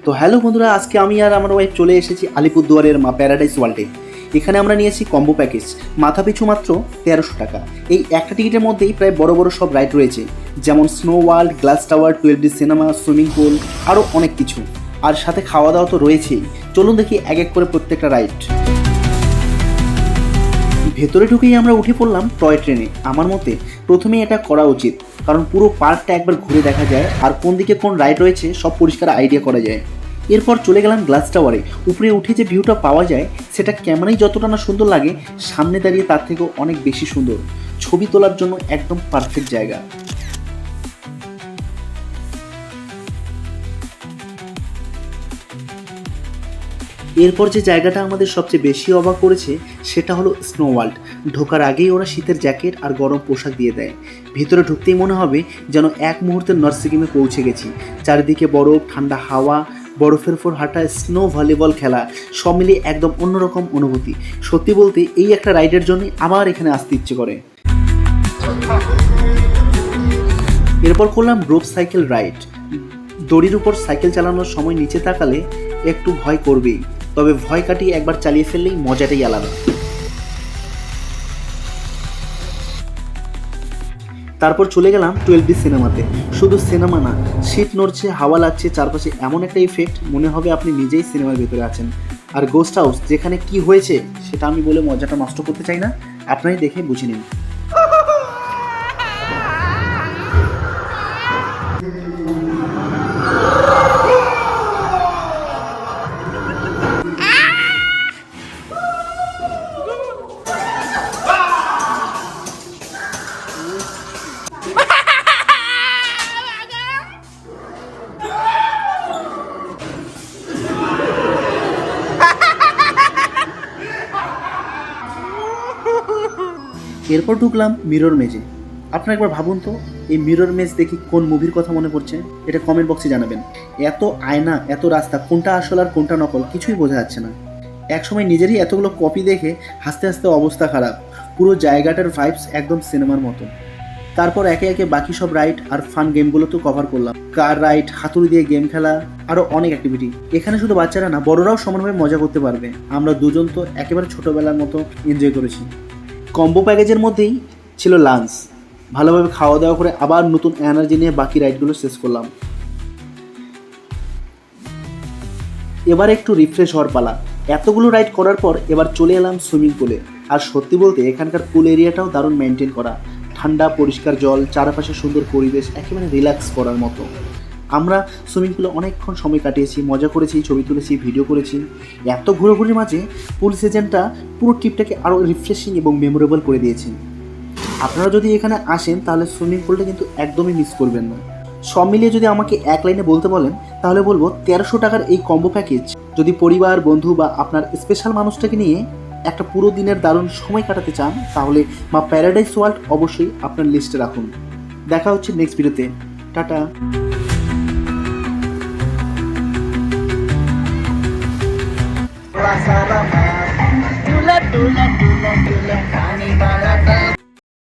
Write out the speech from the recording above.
তো হ্যালো বন্ধুরা, আজকে আমি আর আমার ওয়াইফ চলে এসেছি আলিপুরদুয়ারের মা প্যারাডাইস ওয়ার্ল্ডে। এখানে আমরা নিয়েছি কম্বো প্যাকেজ, মাথা পিছু মাত্র 1300 টাকা। এই একটা টিকিটের মধ্যেই প্রায় বড় বড় সব রাইড রয়েছে, যেমন snow world, glass tower, 12D cinema, swimming pool, আরও অনেক কিছু। আর সাথে খাওয়া দাওয়া তো রয়েছেই। চলুন দেখি এক এক করে প্রত্যেকটা রাইড। ভেতরে ঢুকেই আমরা উঠে পড়লাম টয় ট্রেনে। আমার মতে প্রথমেই এটা করা উচিত, কারণ পুরো পার্কটা একবার ঘুরে দেখা যায় আর কোন দিকে কোন রাইড রয়েছে সব পরিষ্কার আইডিয়া করা যায়। এরপর চলে গেলাম গ্লাস টাওয়ারে। উপরে উঠে যে ভিউটা পাওয়া যায় সেটা ক্যামেরায় যতটা না সুন্দর লাগে, সামনে দাঁড়িয়ে তার থেকেও অনেক বেশি সুন্দর। ছবি তোলার জন্য একদম পারফেক্ট জায়গা। এরপর যে জায়গাটা আমাদের সবচেয়ে বেশি অবাক করেছে সেটা হলো স্নো ওয়ার্ল্ড। ঢোকার আগেই ওরা শীতের জ্যাকেট আর গরম পোশাক দিয়ে দেয়। ভিতরে ঢুকতেই মনে হবে যেন এক মুহূর্তে নর্থ সিকিমে পৌঁছে গেছি। চারিদিকে বরফ, ঠান্ডা হাওয়া, বরফের উপর হাঁটা, স্নো ভলিবল খেলা, সব মিলিয়ে একদম অন্যরকম অনুভূতি। সত্যি বলতে এই একটা রাইডের জন্যই আবার এখানে আসতে ইচ্ছে করে। এরপর করলাম রোপ সাইকেল রাইড। দড়ির উপর সাইকেল চালানোর সময় নিচে তাকালে একটু ভয় করবেই, তবে ভয় কাটিয়ে একবার চালিয়ে ফেললেই মজাটাই আলাদা। তারপর চলে গেলাম 12D সিনেমাতে। শুধু সিনেমা না, শীত নড়ছে, হাওয়া লাগছে, চারপাশে এমন একটা ইফেক্ট মনে হবে আপনি নিজেই সিনেমার ভেতরে আছেন। আর গোস্ট হাউস, যেখানে কি হয়েছে সেটা আমি বলে মজাটা নষ্ট করতে চাই না, আপনারাই দেখে বুঝে নিন। এরপর ঢুকলাম মিরর মেজে। আপনারা একবার ভাবুন তো, এই মিরর মেজ দেখি কোন মুভির কথা মনে পড়ছে, এটা কমেন্ট বক্সে জানাবেন। এত আয়না, এত রাস্তা, কোনটা আসল আর কোনটা নকল কিছুই বোঝা যাচ্ছে না। একসময় নিজেরই এতগুলো কপি দেখে হাসতে হাসতে অবস্থা খারাপ। পুরো জায়গাটার ভাইবস একদম সিনেমার মতো। তারপর একে একে বাকি সব রাইড আর ফান গেমগুলো তো কভার করলাম। কার রাইড, হাতুড়ি দিয়ে গেম খেলা, আরও অনেক অ্যাক্টিভিটি। এখানে শুধু বাচ্চারা না, বড়রাও সমানভাবে মজা করতে পারবে। আমরা দুজন তো একেবারে ছোটোবেলার মতো এনজয় করেছি। কম্বো প্যাকেজের মধ্যেই ছিল লাঞ্চ। ভালোভাবে খাওয়া দাওয়া করে আবার নতুন এনার্জি নিয়ে বাকি রাইডগুলো শেষ করলাম। এবার একটু রিফ্রেশ হওয়ার পালা। এতগুলো রাইড করার পর এবার চলে এলাম সুইমিং পুলে। আর সত্যি বলতে এখানকার পুল এরিয়াটাও দারুণ মেনটেন করা। ঠান্ডা পরিষ্কার জল, চারপাশে সুন্দর পরিবেশ, একেবারে রিল্যাক্স করার মতো। আমরা সুইমিং পুলে অনেকক্ষণ সময় কাটিয়েছি, মজা করেছি, ছবি তুলেছি, ভিডিও করেছি। এত ঘোরাঘুরির মাঝে পুল সিজনটা পুরো ট্রিপটাকে আরও রিফ্রেশিং এবং মেমোরেবল করে দিয়েছে। আপনারা যদি এখানে আসেন তাহলে সুইমিং পুলটা কিন্তু একদমই মিস করবেন না। সব মিলিয়ে যদি আমাকে এক লাইনে বলতে বলেন তাহলে বলবো 1300 টাকার এই কম্বো প্যাকেজ যদি পরিবার, বন্ধু বা আপনার স্পেশাল মানুষটাকে নিয়ে একটা পুরো দিনের দারুণ সময় কাটাতে চান তাহলে মা প্যারাডাইস ওয়ার্ল্ড অবশ্যই আপনার লিস্টে রাখুন। দেখা হচ্ছে নেক্সট ভিডিওতে। Tata. Dula dula dula dula dula